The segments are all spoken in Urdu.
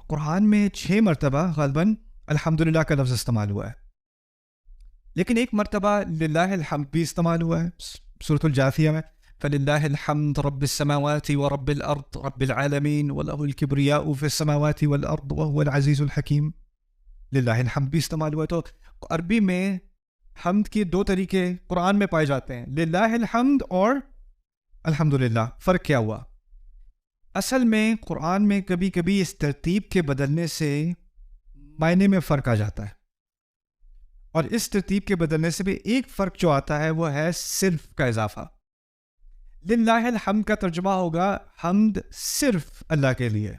قرآن میں 6 مرتبہ غالباً الحمدللہ کا لفظ استعمال ہوا ہے، لیکن ایک مرتبہ للہ الحمد بھی استعمال ہوا ہے سورۃ الجاثیہ میں، فللہ الحمد رب السماوات ورب الارض رب العالمین وله الکبریاء فی السماوات والارض وهو العزیز الحکیم. للہ الحمد بھی استعمال ہوا ہے. تو عربی میں حمد کے 2 طریقے قرآن میں پائے جاتے ہیں، للہ الحمد اور الحمدللہ. فرق کیا ہوا؟ اصل میں قرآن میں کبھی کبھی اس ترتیب کے بدلنے سے معنی میں فرق آ جاتا ہے، اور اس ترتیب کے بدلنے سے بھی ایک فرق جو آتا ہے وہ ہے صرف کا اضافہ. للہ الحمد کا ترجمہ ہوگا حمد صرف اللہ کے لیے،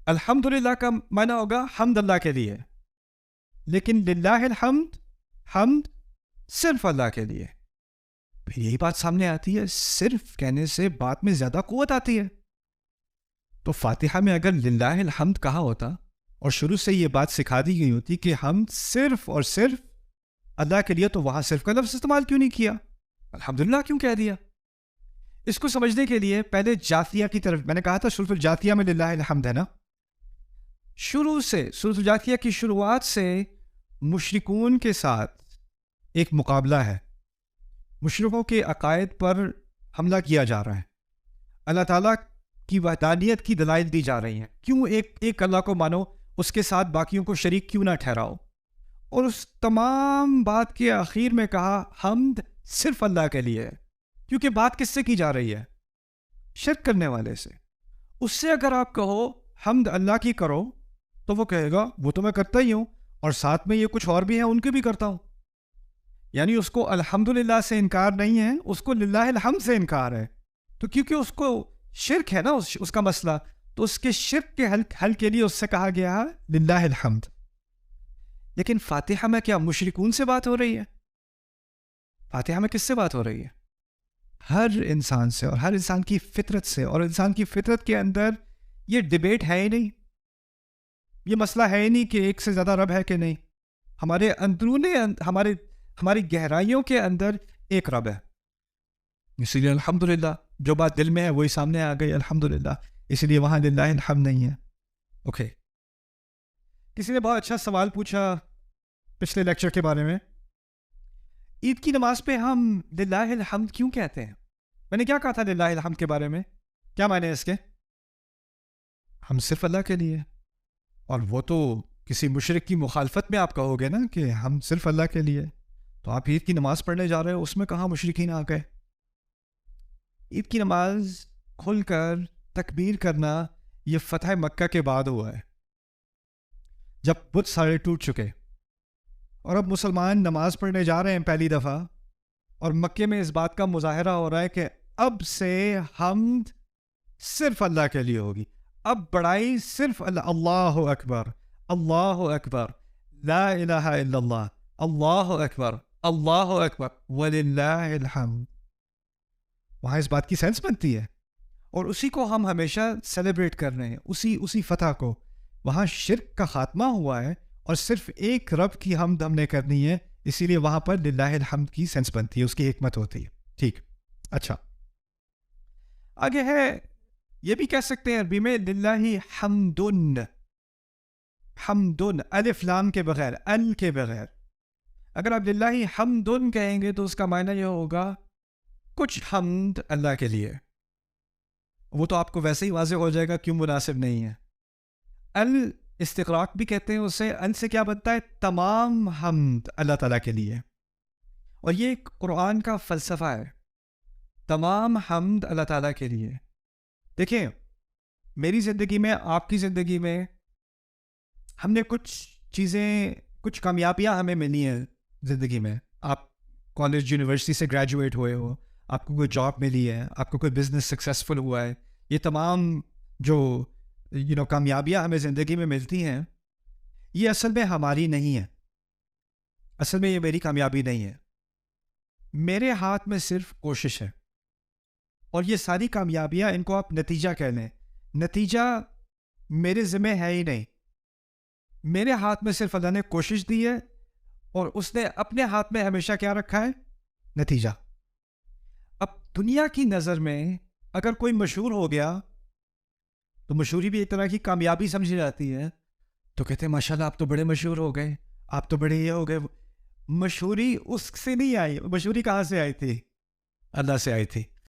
الحمدللہ کا معنی ہوگا حمد اللہ کے لیے، لیکن للہ الحمد حمد صرف اللہ کے لیے. پھر یہی بات سامنے آتی ہے، صرف کہنے سے بات میں زیادہ قوت آتی ہے. تو فاتحہ میں اگر للہ الحمد کہا ہوتا اور شروع سے یہ بات سکھا دی گئی ہوتی کہ حمد صرف اور صرف اللہ کے لیے، تو وہاں صرف کا لفظ استعمال کیوں نہیں کیا؟ الحمدللہ کیوں کہہ دیا؟ اس کو سمجھنے کے لیے پہلے جاثیہ کی طرف، میں نے کہا تھا سورۃ الجاثیہ میں للہ الحمد ہے نا. شروع سے سورۃ الجاثیہ کی شروعات سے مشرکون کے ساتھ ایک مقابلہ ہے، مشرکوں کے عقائد پر حملہ کیا جا رہا ہے، اللہ تعالیٰ کی وحدانیت کی دلائل دی جا رہی ہیں، کیوں ایک اللہ کو مانو، اس کے ساتھ باقیوں کو شریک کیوں نہ ٹھہراؤ. اور اس تمام بات کے آخر میں کہا حمد صرف اللہ کے لیے ہے، کیونکہ بات کس سے کی جا رہی ہے؟ شرک کرنے والے سے. اس سے اگر آپ کہو حمد اللہ کی کرو تو وہ کہے گا وہ تو میں کرتا ہی ہوں، اور ساتھ میں یہ کچھ اور بھی ہیں ان کے بھی کرتا ہوں. یعنی اس کو الحمدللہ سے انکار نہیں ہے، اس کو للہ الحمد سے انکار ہے. تو کیونکہ اس کو شرک ہے نا اس کا مسئلہ، تو اس کے شرک کے حل کے لیے اس سے کہا گیا ہے للہ الحمد. لیکن فاتحہ میں کیا مشرکون سے بات ہو رہی ہے؟ فاتحہ میں کس سے بات ہو رہی ہے؟ ہر انسان سے، اور ہر انسان کی فطرت سے. اور انسان کی فطرت کے اندر یہ ڈیبیٹ ہے ہی نہیں، یہ مسئلہ ہے ہی نہیں کہ ایک سے زیادہ رب ہے کہ نہیں. ہمارے اندرون ہماری گہرائیوں کے اندر ایک رب ہے. اسی لیے الحمدللہ جو بات دل میں ہے وہی سامنے آ گئی الحمدللہ، اسی لیے وہاں للہ الحمد نہیں ہے. اوکے. کسی نے بہت اچھا سوال پوچھا پچھلے لیکچر کے بارے میں، عید کی نماز پہ ہم للہ الحمد کیوں کہتے ہیں؟ میں نے کیا کہا تھا للہ الحمد کے بارے میں؟ کیا معنی ہے اس کے؟ ہم صرف اللہ کے لیے. اور وہ تو کسی مشرک کی مخالفت میں آپ کہو گے نا کہ ہم صرف اللہ کے لیے، تو آپ عید کی نماز پڑھنے جا رہے ہو، اس میں کہاں مشرکین آ گئے؟ عید کی نماز کھل کر تکبیر کرنا یہ فتح مکہ کے بعد ہوا ہے، جب بت سارے ٹوٹ چکے، اور اب مسلمان نماز پڑھنے جا رہے ہیں پہلی دفعہ، اور مکے میں اس بات کا مظاہرہ ہو رہا ہے کہ اب سے حمد صرف اللہ کے لیے ہوگی، اب بڑائی صرف اللہ. اللہ اکبر، اللہ اکبر، لا الہ الا اللہ، اللہ اکبر، اللہ اکبر، وللہ الحمد. وہاں اس بات کی سینس بنتی ہے، اور اسی کو ہم ہمیشہ سیلیبریٹ کر رہے ہیں، اسی فتح کو. وہاں شرک کا خاتمہ ہوا ہے اور صرف ایک رب کی حمد ہم نے کرنی ہے، اسی لیے وہاں پر للہ الحمد کی سینس بنتی ہے، اس کی حکمت ہوتی ہے. ٹھیک. اچھا، آگے ہے، یہ بھی کہہ سکتے ہیں عربی میں للہ حمدن، حمدن الف لام کے بغیر، ال کے بغیر. اگر آپ للہ حمدن کہیں گے تو اس کا معنی یہ ہوگا کچھ حمد اللہ کے لیے. وہ تو آپ کو ویسے ہی واضح ہو جائے گا کیوں مناسب نہیں ہے. ال استقراق بھی کہتے ہیں اسے، ال سے کیا بنتا ہے؟ تمام حمد اللہ تعالیٰ کے لیے. اور یہ قرآن کا فلسفہ ہے، تمام حمد اللہ تعالیٰ کے لیے. دیکھیں، میری زندگی میں، آپ کی زندگی میں، ہم نے کچھ چیزیں، کچھ کامیابیاں ہمیں ملی ہیں زندگی میں. آپ کالج یونیورسٹی سے گریجویٹ ہوئے ہو، آپ کو کوئی جاب ملی ہے، آپ کو کوئی بزنس سکسیزفل ہوا ہے. یہ تمام جو کامیابیاں ہمیں زندگی میں ملتی ہیں، یہ اصل میں ہماری نہیں ہے، اصل میں یہ میری کامیابی نہیں ہے. میرے ہاتھ میں صرف کوشش ہے. اور یہ ساری کامیابیاں، ان کو آپ نتیجہ کہہ لیں، نتیجہ میرے ذمہ ہے ہی نہیں. میرے ہاتھ میں صرف اللہ نے کوشش دی ہے، اور اس نے اپنے ہاتھ میں ہمیشہ کیا رکھا ہے؟ نتیجہ. اب دنیا کی نظر میں اگر کوئی مشہور ہو گیا تو مشہوری بھی ایک طرح کی کامیابی سمجھی جاتی ہے. تو کہتے ہیں ماشاء اللہ آپ تو بڑے مشہور ہو گئے, آپ تو بڑے یہ ہو گئے. مشہوری اس سے نہیں آئی, مشہوری کہاں سے آئی تھی؟ اللہ سے آئی تھی.